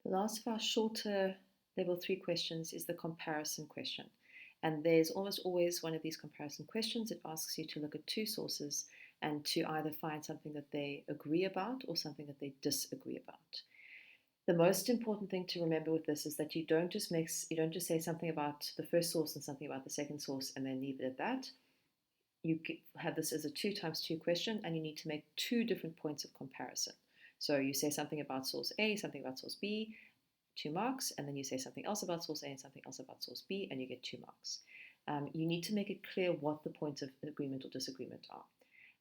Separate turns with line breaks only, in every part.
The last of our shorter level 3 questions is the comparison question. And there's almost always one of these comparison questions. It asks you to look at two sources and to either find something that they agree about or something that they disagree about. The most important thing to remember with this is that you don't just say something about the first source and something about the second source and then leave it at that. You have this as a 2 times 2 question, and you need to make 2 different points of comparison. So you say something about source A, something about source B, 2 marks, and then you say something else about source A and something else about source B, and you get 2 marks. You need to make it clear what the points of agreement or disagreement are.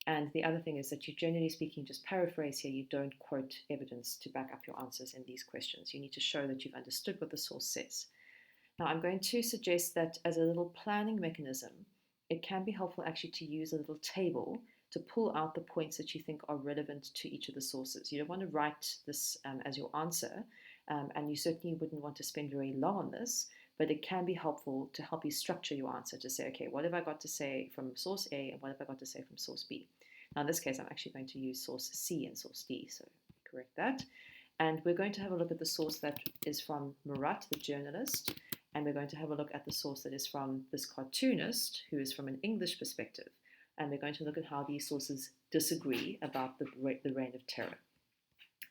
And the other thing is that you, generally speaking, just paraphrase here. You don't quote evidence to back up your answers in these questions. You need to show that you've understood what the source says. Now, I'm going to suggest that as a little planning mechanism, it can be helpful actually to use a little table to pull out the points that you think are relevant to each of the sources. You don't want to write this as your answer, and you certainly wouldn't want to spend very long on this, but it can be helpful to help you structure your answer to say, okay, what have I got to say from source A and what have I got to say from source B? Now, in this case, I'm actually going to use source C and source D, so correct that. And we're going to have a look at the source that is from Murat, the journalist, and we're going to have a look at the source that is from this cartoonist, who is from an English perspective. And we're going to look at how these sources disagree about the reign of terror.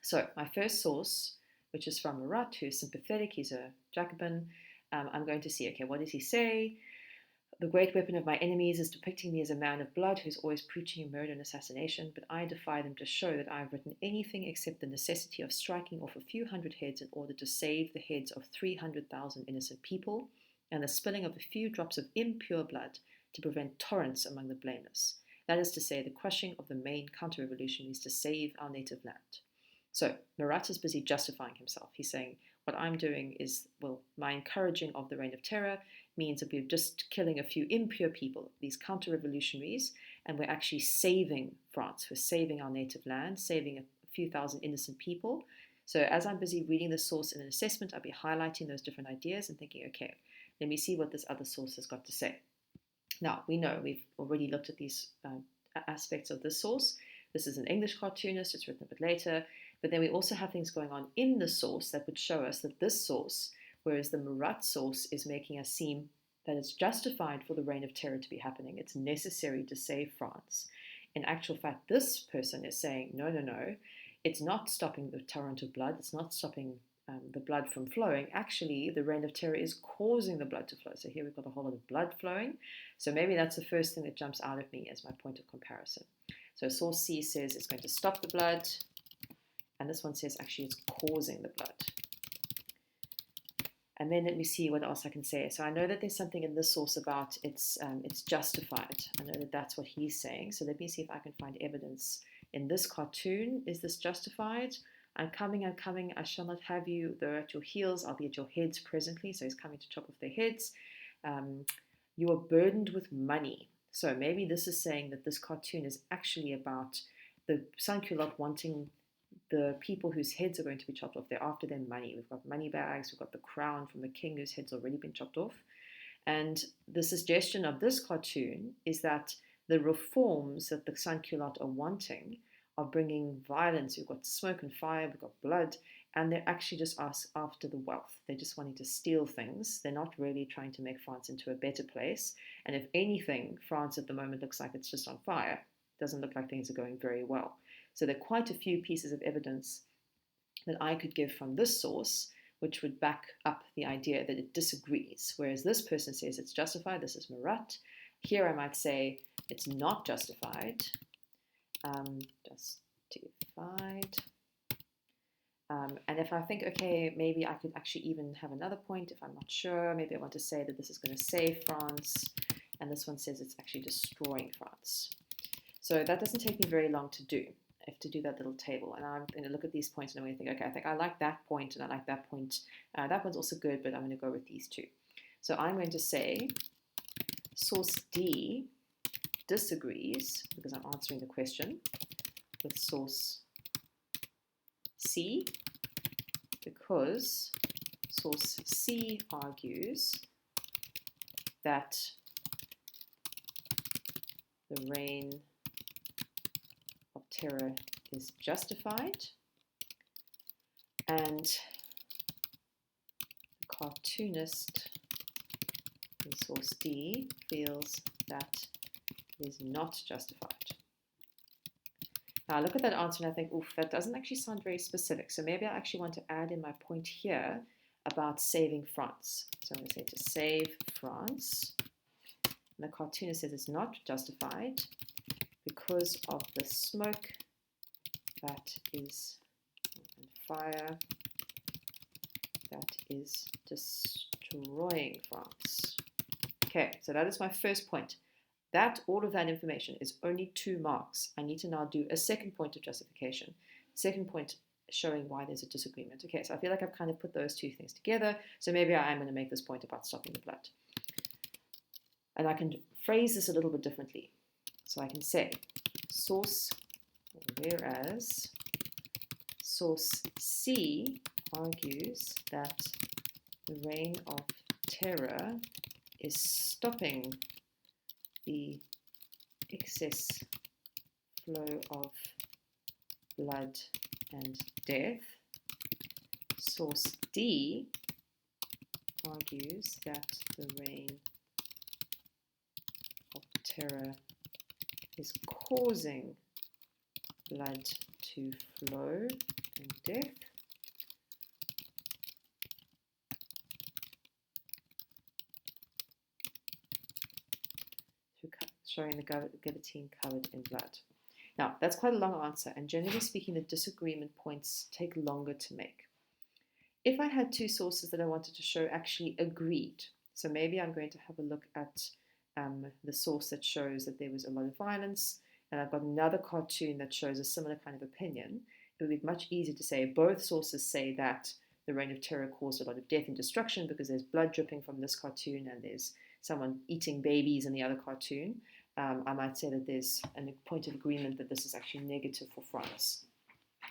So my first source, which is from Murat, who is sympathetic, he's a Jacobin. I'm going to see, okay, what does he say? The great weapon of my enemies is depicting me as a man of blood who's always preaching murder and assassination, but I defy them to show that I have written anything except the necessity of striking off a few hundred heads in order to save the heads of 300,000 innocent people, and the spilling of a few drops of impure blood to prevent torrents among the blameless. That is to say, the crushing of the main counter-revolutionaries to save our native land. So Murat is busy justifying himself. He's saying, what I'm doing is, well, my encouraging of the reign of terror means that we're just killing a few impure people, these counter-revolutionaries, and we're actually saving France. We're saving our native land, saving a few thousand innocent people. So as I'm busy reading the source in an assessment, I'll be highlighting those different ideas and thinking, okay, let me see what this other source has got to say. Now, we know we've already looked at these aspects of this source. This is an English cartoonist, it's written a bit later, but then we also have things going on in the source that would show us that this source, whereas the Murat source is making us seem that it's justified for the reign of terror to be happening, it's necessary to save France. In actual fact, this person is saying, no, no, no, it's not stopping the torrent of blood, it's not stopping the blood from flowing. Actually, the reign of terror is causing the blood to flow. So here we've got a whole lot of blood flowing. So maybe that's the first thing that jumps out at me as my point of comparison. So source C says it's going to stop the blood, and this one says actually it's causing the blood. And then let me see what else I can say. So I know that there's something in this source about it's justified. I know that that's what he's saying. So let me see if I can find evidence in this cartoon. Is this justified? I'm coming, I shall not have you, though at your heels, I'll be at your heads presently. So he's coming to chop off their heads. You are burdened with money. So maybe this is saying that this cartoon is actually about the sans-culottes wanting the people whose heads are going to be chopped off. They're after their money. We've got money bags, we've got the crown from the king whose head's already been chopped off. And the suggestion of this cartoon is that the reforms that the sans-culottes are wanting are bringing violence. We've got smoke and fire, we've got blood, and they're actually just after the wealth. They're just wanting to steal things. They're not really trying to make France into a better place. And if anything, France at the moment looks like it's just on fire. It doesn't look like things are going very well. So there are quite a few pieces of evidence that I could give from this source which would back up the idea that it disagrees. Whereas this person says it's justified. This is Murat. Here I might say it's not justified. Justified. And if I think, okay, maybe I could actually even have another point if I'm not sure. Maybe I want to say that this is going to save France, and this one says it's actually destroying France. So that doesn't take me very long to do. I have to do that little table, and I'm going to look at these points and I'm going to think, okay, I think I like that point and I like that point. That one's also good, but I'm going to go with these two. So I'm going to say source D disagrees, because I'm answering the question, with source C, because source C argues that the reign of terror is justified, and cartoonist in source D feels that it is not justified. Now I look at that answer and I think, oof, that doesn't actually sound very specific. So maybe I actually want to add in my point here about saving France. So I'm going to say to save France. And the cartoonist says it's not justified because of the smoke that is, and fire that is destroying France. Okay, so that is my first point. That, all of that information is only 2 marks. I need to now do a second point of justification. Second point showing why there's a disagreement. Okay, so I feel like I've kind of put those 2 things together. So maybe I am going to make this point about stopping the blood. And I can phrase this a little bit differently. So I can say source, whereas source C argues that the reign of terror is stopping the excess flow of blood and death. Source D argues that the reign of terror is causing blood to flow and death. Showing the guillotine covered in blood. Now, that's quite a long answer, and generally speaking, the disagreement points take longer to make. If I had 2 sources that I wanted to show actually agreed, so maybe I'm going to have a look at the source that shows that there was a lot of violence, and I've got another cartoon that shows a similar kind of opinion, it would be much easier to say both sources say that the reign of terror caused a lot of death and destruction because there's blood dripping from this cartoon and there's someone eating babies in the other cartoon. I might say that there's a point of agreement that this is actually negative for France.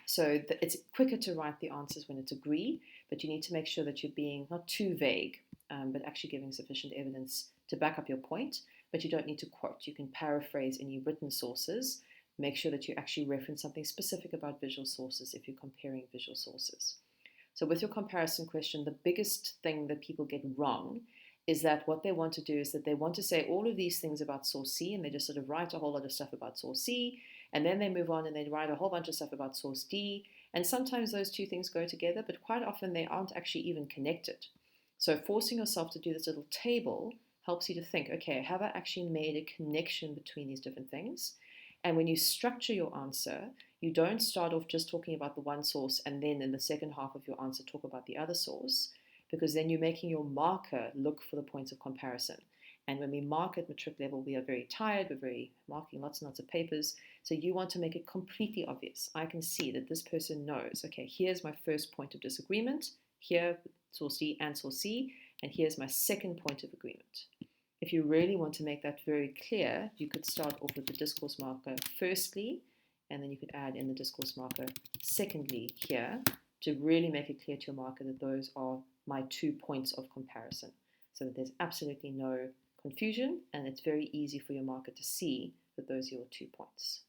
So it's quicker to write the answers when it's agree, but you need to make sure that you're being not too vague, but actually giving sufficient evidence to back up your point, but you don't need to quote. You can paraphrase any written sources. Make sure that you actually reference something specific about visual sources if you're comparing visual sources. So with your comparison question, the biggest thing that people get wrong is that what they want to do is that they want to say all of these things about source C, and they just sort of write a whole lot of stuff about source C, and then they move on and they write a whole bunch of stuff about source D, and sometimes those 2 things go together, but quite often they aren't actually even connected. So forcing yourself to do this little table helps you to think, okay, have I actually made a connection between these different things? And when you structure your answer, you don't start off just talking about the one source and then in the second half of your answer talk about the other source, because then you're making your marker look for the points of comparison. And when we mark at matric level, we are very tired, we're marking lots and lots of papers, so you want to make it completely obvious. I can see that this person knows, okay, here's my first point of disagreement, here source D and source C, and here's my second point of agreement. If you really want to make that very clear, you could start off with the discourse marker firstly, and then you could add in the discourse marker secondly here, to really make it clear to your marker that those are my 2 points of comparison, so that there's absolutely no confusion and it's very easy for your marker to see that those are your 2 points.